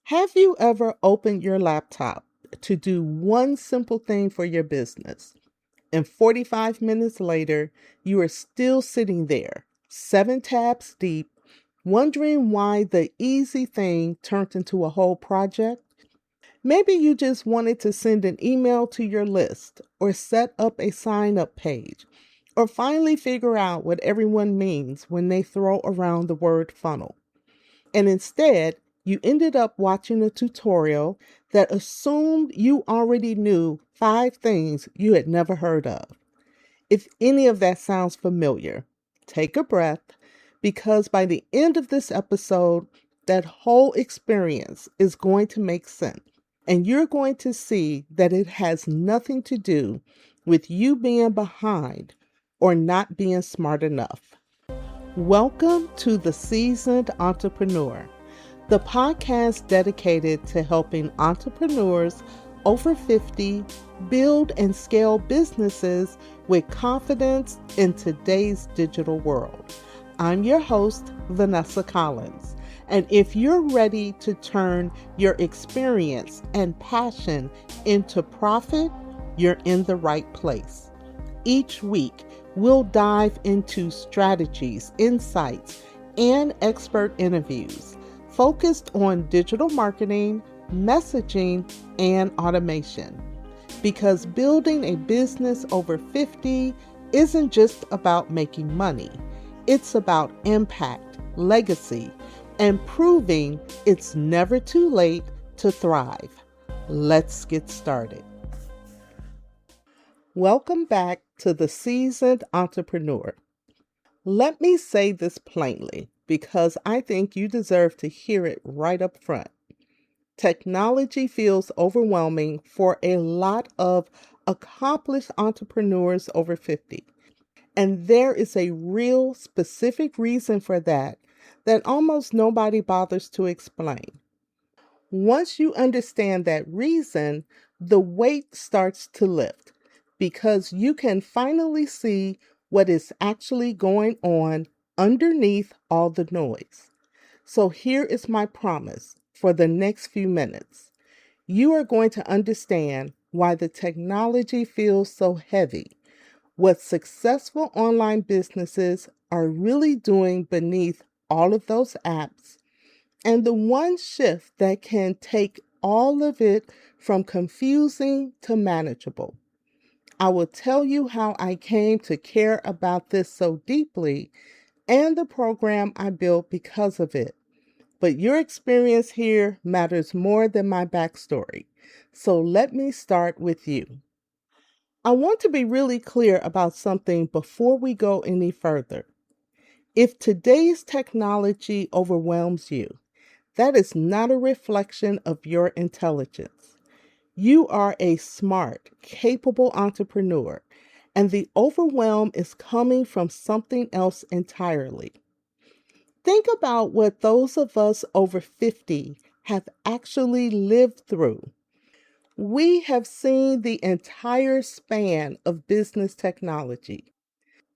Have you ever opened your laptop to do one simple thing for your business, and 45 minutes later, you are still sitting there, 7 tabs deep, wondering why the easy thing turned into a whole project? Maybe you just wanted to send an email to your list, or set up a sign up page, or finally figure out what everyone means when they throw around the word funnel. And instead, you ended up watching a tutorial that assumed you already knew 5 things you had never heard of. If any of that sounds familiar, take a breath, because by the end of this episode, that whole experience is going to make sense. And you're going to see that it has nothing to do with you being behind or not being smart enough. Welcome to The Seasoned Entrepreneur, the podcast dedicated to helping entrepreneurs over 50 build and scale businesses with confidence in today's digital world. I'm your host, Vanessa Collins, and if you're ready to turn your experience and passion into profit, you're in the right place. Each week, we'll dive into strategies, insights, and expert interviews focused on digital marketing, messaging, and automation. Because building a business over 50 isn't just about making money. It's about impact, legacy, and proving it's never too late to thrive. Let's get started. Welcome back to The Seasoned Entrepreneur. Let me say this plainly, because I think you deserve to hear it right up front. Technology feels overwhelming for a lot of accomplished entrepreneurs over 50. And there is a real specific reason for that almost nobody bothers to explain. Once you understand that reason, the weight starts to lift, because you can finally see what is actually going on underneath all the noise. So here is my promise for the next few minutes. You are going to understand why the technology feels so heavy, what successful online businesses are really doing beneath all of those apps, and the one shift that can take all of it from confusing to manageable. I will tell you how I came to care about this so deeply and the program I built because of it. But your experience here matters more than my backstory. So let me start with you. I want to be really clear about something before we go any further. If today's technology overwhelms you, that is not a reflection of your intelligence. You are a smart, capable entrepreneur, and the overwhelm is coming from something else entirely. Think about what those of us over 50 have actually lived through. We have seen the entire span of business technology.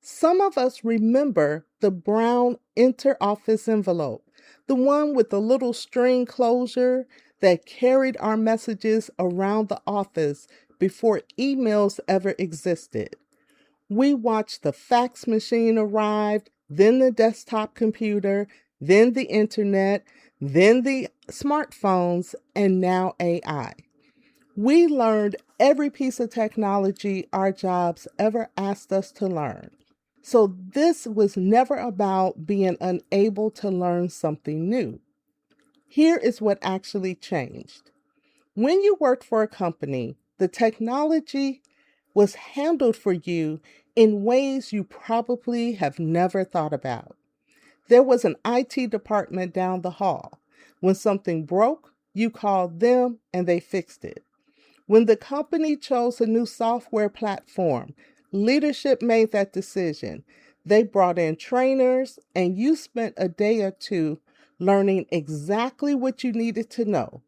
Some of us remember the brown inter-office envelope, the one with the little string closure that carried our messages around the office before emails ever existed. We watched the fax machine arrive, then the desktop computer, then the internet, then the smartphones, and now AI. We learned every piece of technology our jobs ever asked us to learn. So this was never about being unable to learn something new. Here is what actually changed. When you worked for a company, the technology was handled for you in ways you probably have never thought about. There was an IT department down the hall. When something broke, you called them and they fixed it. When the company chose a new software platform, leadership made that decision. They brought in trainers, and you spent a day or two learning exactly what you needed to know.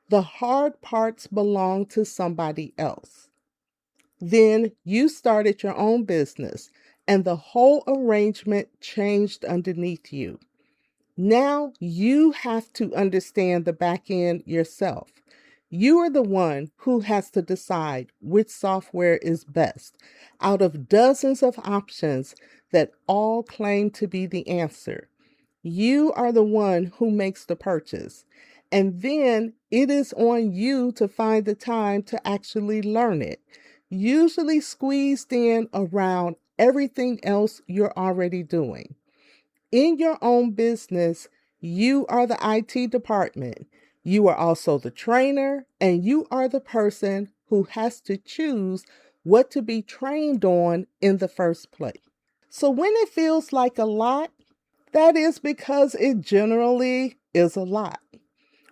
The hard parts belonged to somebody else. Then you started your own business, and the whole arrangement changed underneath you. Now you have to understand the back end yourself. You are the one who has to decide which software is best out of dozens of options that all claim to be the answer. You are the one who makes the purchase. And then it is on you to find the time to actually learn it, usually squeezed in around everything else you're already doing. In your own business, you are the IT department. You are also the trainer, and you are the person who has to choose what to be trained on in the first place. So when it feels like a lot, that is because it generally is a lot.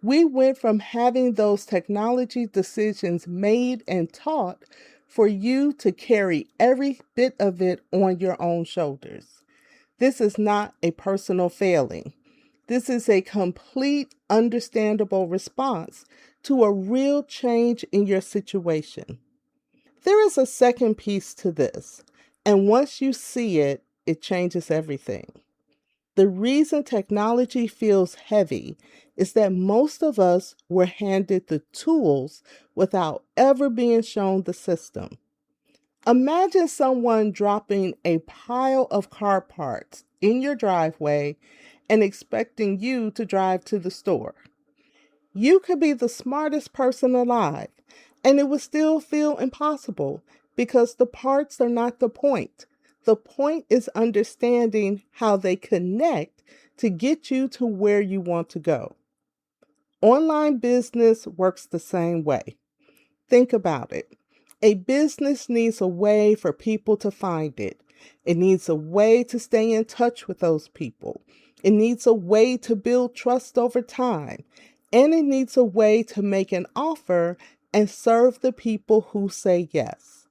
We went from having those technology decisions made and taught for you to carry every bit of it on your own shoulders. This is not a personal failing. This is a complete, understandable response to a real change in your situation. There is a second piece to this, and once you see it, it changes everything. The reason technology feels heavy is that most of us were handed the tools without ever being shown the system. Imagine someone dropping a pile of car parts in your driveway and expecting you to drive to the store. You could be the smartest person alive, and it would still feel impossible because the parts are not the point. The point is understanding how they connect to get you to where you want to go. Online business works the same way. Think about it. A business needs a way for people to find it. It needs a way to stay in touch with those people. It needs a way to build trust over time. And it needs a way to make an offer and serve the people who say yes.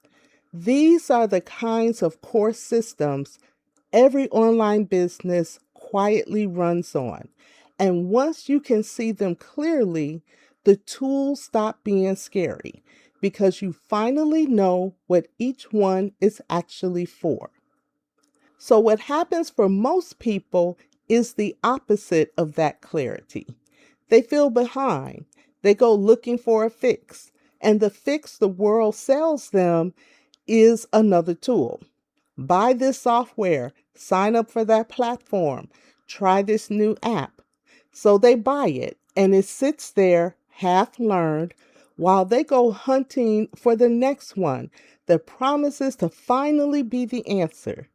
These are the kinds of core systems every online business quietly runs on. And once you can see them clearly, the tools stop being scary because you finally know what each one is actually for. So, what happens for most people is the opposite of that clarity. They feel behind, they go looking for a fix, and the fix the world sells them is another tool. Buy this software, sign up for that platform, try this new app. So they buy it and it sits there half learned while they go hunting for the next one that promises to finally be the answer.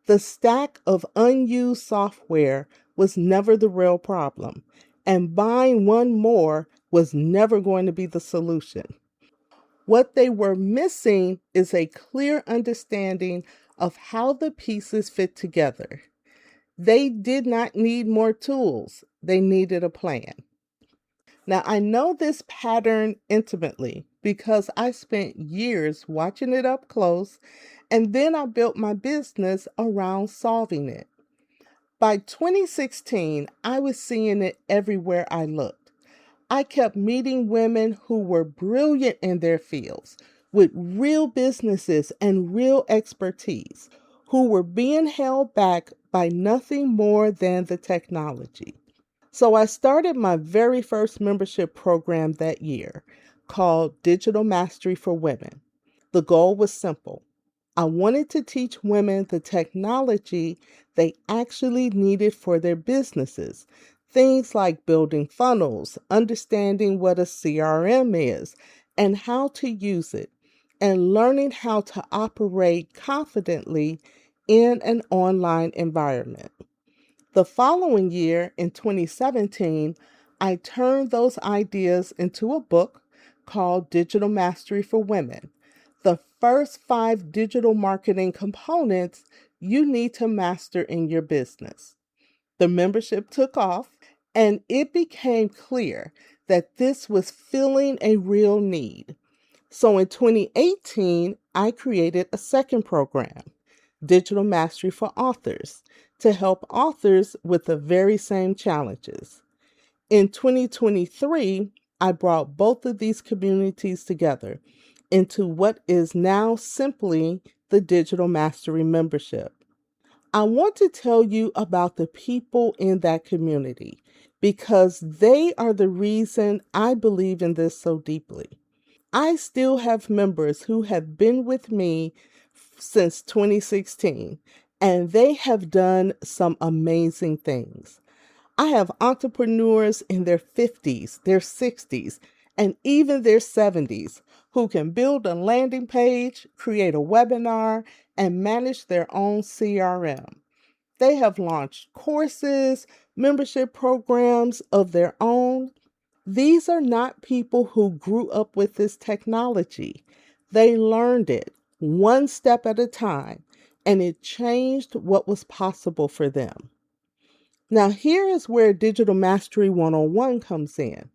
The stack of unused software was never the real problem, and buying one more was never going to be the solution. What they were missing is a clear understanding of how the pieces fit together. They did not need more tools, they needed a plan. Now, I know this pattern intimately because I spent years watching it up close, and then I built my business around solving it. By 2016, I was seeing it everywhere I looked. I kept meeting women who were brilliant in their fields, with real businesses and real expertise, who were being held back by nothing more than the technology. So I started my very first membership program that year called Digital Mastery for Women. The goal was simple. I wanted to teach women the technology they actually needed for their businesses. Things like building funnels, understanding what a CRM is, and how to use it, and learning how to operate confidently in an online environment. The following year, in 2017, I turned those ideas into a book called Digital Mastery for Women. The first 5 digital marketing components you need to master in your business. The membership took off, and it became clear that this was filling a real need. So in 2018, I created a second program, Digital Mastery for Authors, to help authors with the very same challenges. In 2023, I brought both of these communities together into what is now simply the Digital Mastery membership. I want to tell you about the people in that community because they are the reason I believe in this so deeply. I still have members who have been with me since 2016, and they have done some amazing things. I have entrepreneurs in their 50s, their 60s, and even their 70s who can build a landing page, create a webinar, and manage their own CRM. They have launched courses, membership programs of their own. These are not people who grew up with this technology. They learned it one step at a time, and it changed what was possible for them. Now, here is where Digital Mastery 101 comes in.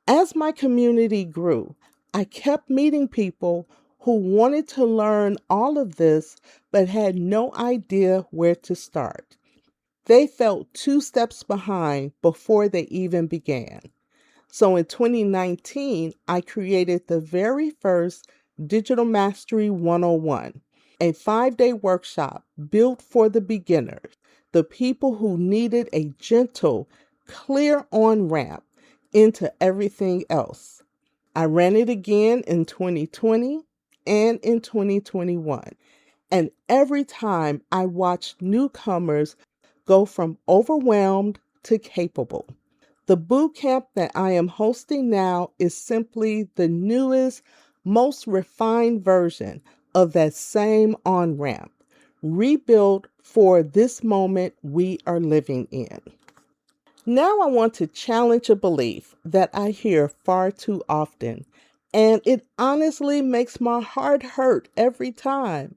As my community grew, I kept meeting people who wanted to learn all of this but had no idea where to start. They felt two steps behind before they even began. So in 2019, I created the very first Digital Mastery 101, a 5-day workshop built for the beginners, the people who needed a gentle, clear on ramp into everything else. I ran it again in 2020 and in 2021. And every time I watched newcomers go from overwhelmed to capable. The boot camp that I am hosting now is simply the newest, most refined version of that same on ramp, rebuilt for this moment we are living in. Now I want to challenge a belief that I hear far too often, and it honestly makes my heart hurt every time.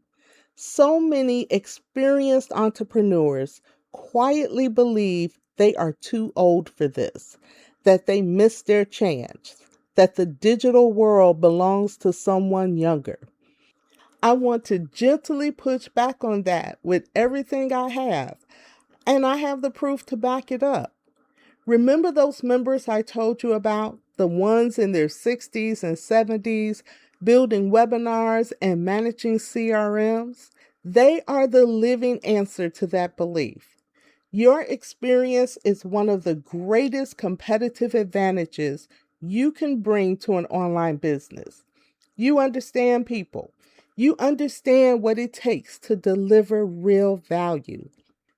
So many experienced entrepreneurs quietly believe they are too old for this, that they missed their chance, that the digital world belongs to someone younger. I want to gently push back on that with everything I have, and I have the proof to back it up. Remember those members I told you about, the ones in their 60s and 70s, building webinars and managing CRMs? They are the living answer to that belief. Your experience is one of the greatest competitive advantages you can bring to an online business. You understand people. You understand what it takes to deliver real value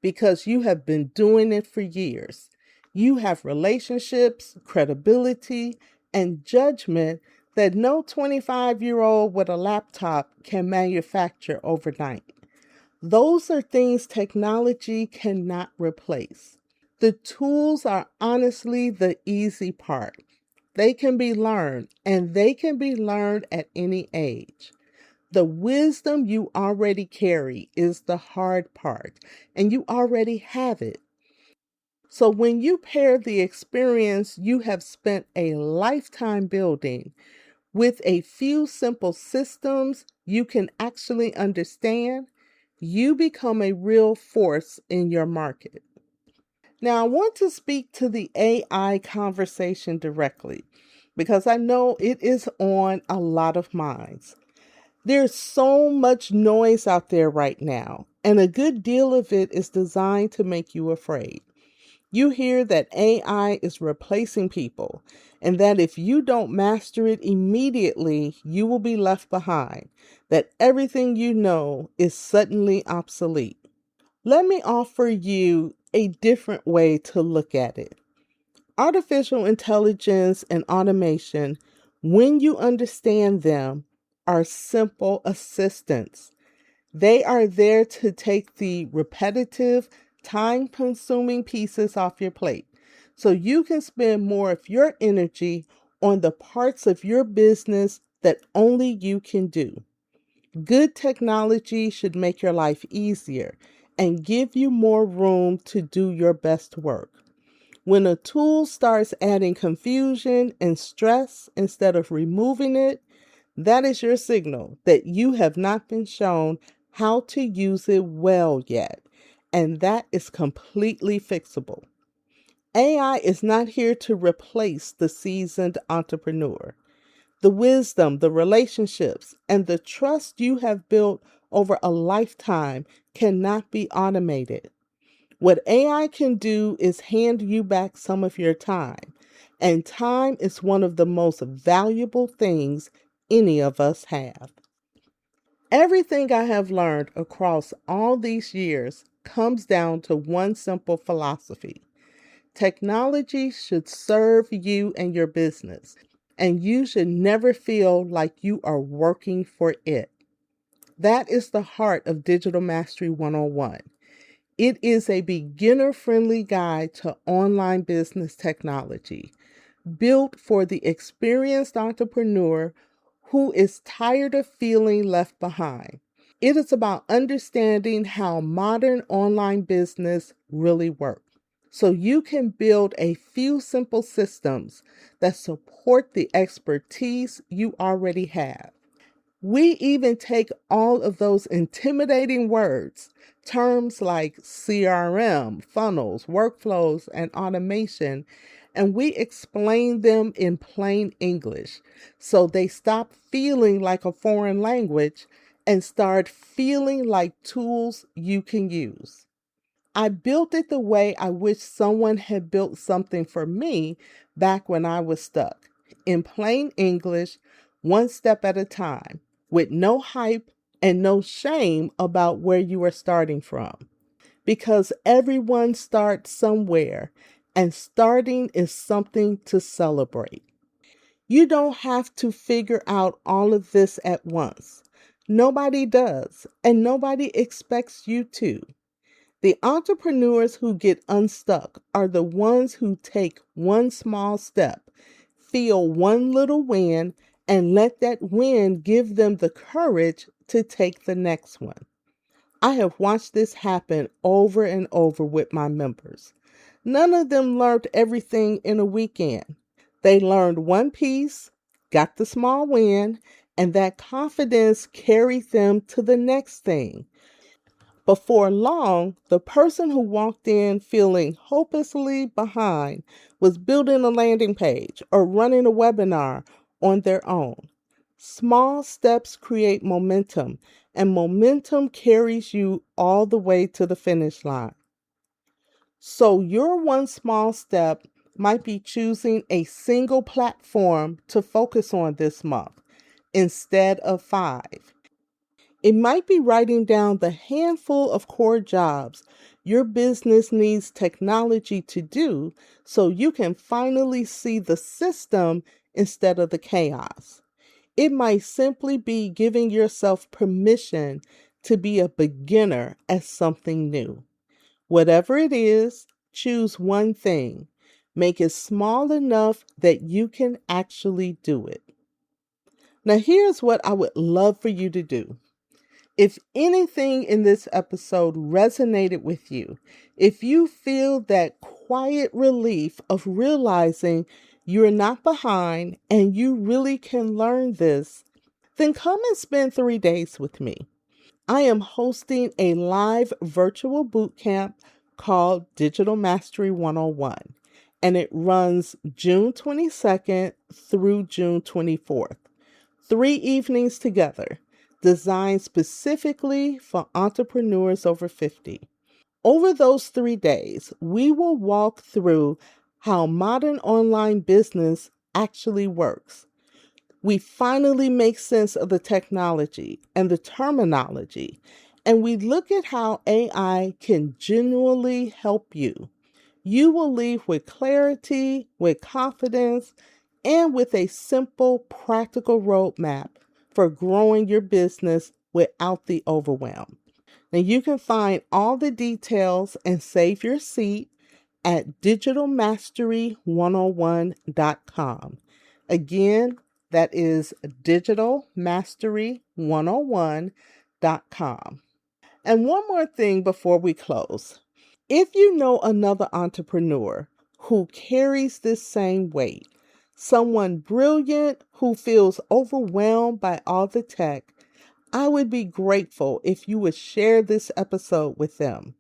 because you have been doing it for years. You have relationships, credibility, and judgment that no 25-year-old with a laptop can manufacture overnight. Those are things technology cannot replace. The tools are honestly the easy part. They can be learned, and they can be learned at any age. The wisdom you already carry is the hard part, and you already have it. So when you pair the experience you have spent a lifetime building with a few simple systems you can actually understand, you become a real force in your market. Now, I want to speak to the AI conversation directly because I know it is on a lot of minds. There's so much noise out there right now, and a good deal of it is designed to make you afraid. You hear that AI is replacing people, and that if you don't master it immediately, you will be left behind, that everything you know is suddenly obsolete. Let me offer you a different way to look at it. Artificial intelligence and automation, when you understand them, are simple assistants. They are there to take the repetitive, time consuming pieces off your plate so you can spend more of your energy on the parts of your business that only you can do. Good technology should make your life easier and give you more room to do your best work. When a tool starts adding confusion and stress instead of removing it, that is your signal that you have not been shown how to use it well yet, and that is completely fixable. AI is not here to replace the seasoned entrepreneur. The wisdom, the relationships, and the trust you have built over a lifetime cannot be automated. What AI can do is hand you back some of your time, and time is one of the most valuable things any of us have. Everything I have learned across all these years comes down to one simple philosophy. Technology should serve you and your business, and you should never feel like you are working for it. That is the heart of Digital Mastery 101. It is a beginner-friendly guide to online business technology, built for the experienced entrepreneur who is tired of feeling left behind. It is about understanding how modern online business really works, so you can build a few simple systems that support the expertise you already have. We even take all of those intimidating words, terms like CRM, funnels, workflows, and automation, and we explain them in plain English so they stop feeling like a foreign language and start feeling like tools you can use. I built it the way I wish someone had built something for me back when I was stuck, in plain English, one step at a time, with no hype and no shame about where you are starting from. Because everyone starts somewhere, and starting is something to celebrate. You don't have to figure out all of this at once. Nobody does, and nobody expects you to. The entrepreneurs who get unstuck are the ones who take one small step, feel one little win, and let that win give them the courage to take the next one. I have watched this happen over and over with my members. None of them learned everything in a weekend. They learned one piece, got the small win, and that confidence carried them to the next thing. Before long, the person who walked in feeling hopelessly behind was building a landing page or running a webinar on their own. Small steps create momentum, and momentum carries you all the way to the finish line. So, your one small step might be choosing a single platform to focus on this month instead of 5. It might be writing down the handful of core jobs your business needs technology to do so you can finally see the system instead of the chaos. It might simply be giving yourself permission to be a beginner at something new. Whatever it is, choose one thing. Make it small enough that you can actually do it. Now, here's what I would love for you to do. If anything in this episode resonated with you, if you feel that quiet relief of realizing you're not behind and you really can learn this, then come and spend 3 days with me. I am hosting a live virtual boot camp called Digital Mastery 101, and it runs June 22nd through June 24th. 3 evenings together, designed specifically for entrepreneurs over 50. Over those 3 days, we will walk through how modern online business actually works. We finally make sense of the technology and the terminology, and we look at how AI can genuinely help you. You will leave with clarity, with confidence, and with a simple, practical roadmap for growing your business without the overwhelm. Now, you can find all the details and save your seat at digitalmastery101.com. Again, that is digitalmastery101.com. And one more thing before we close. If you know another entrepreneur who carries this same weight, someone brilliant who feels overwhelmed by all the tech, I would be grateful if you would share this episode with them.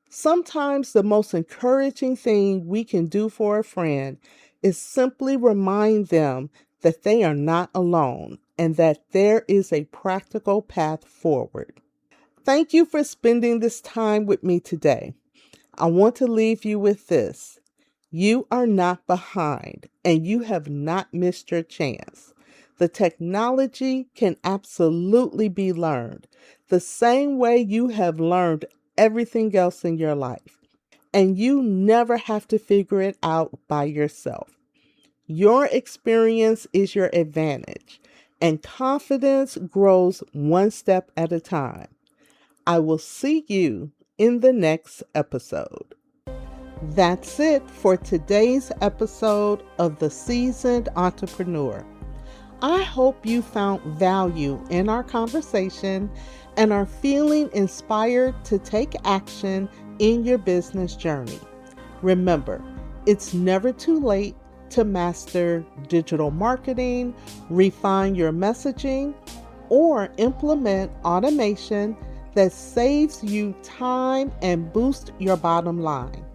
Sometimes the most encouraging thing we can do for a friend is simply remind them that they are not alone and that there is a practical path forward. Thank you for spending this time with me today. I want to leave you with this. You are not behind and you have not missed your chance. The technology can absolutely be learned the same way you have learned everything else in your life. And you never have to figure it out by yourself. Your experience is your advantage, and confidence grows one step at a time. I will see you in the next episode. That's it for today's episode of The Seasoned Entrepreneur. I hope you found value in our conversation and are feeling inspired to take action in your business journey. Remember, it's never too late to master digital marketing, refine your messaging, or implement automation that saves you time and boosts your bottom line.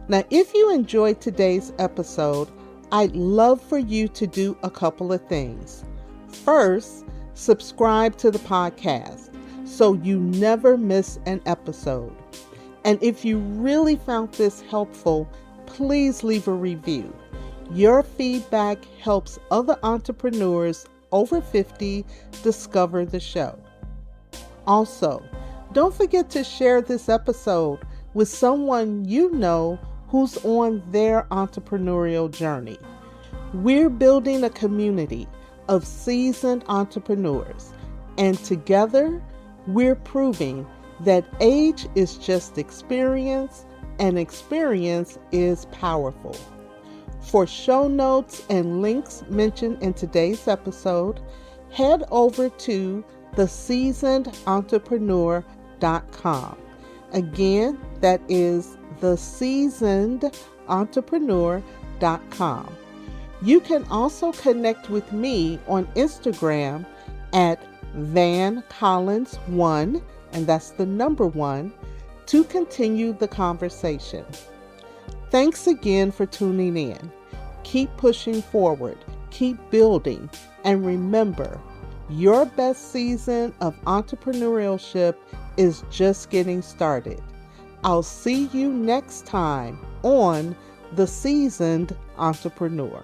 Now, if you enjoyed today's episode, I'd love for you to do a couple of things. First, subscribe to the podcast so you never miss an episode. And if you really found this helpful, please leave a review. Your feedback helps other entrepreneurs over 50 discover the show. Also, don't forget to share this episode with someone you know who's on their entrepreneurial journey. We're building a community of seasoned entrepreneurs, and together we're proving that age is just experience and experience is powerful. For show notes and links mentioned in today's episode, head over to theseasonedentrepreneur.com. Again, that is theseasonedentrepreneur.com. You can also connect with me on Instagram at vancollins1, and that's the number 1, to continue the conversation. Thanks again for tuning in. Keep pushing forward, keep building, and remember, your best season of entrepreneurship is just getting started. I'll see you next time on The Seasoned Entrepreneur.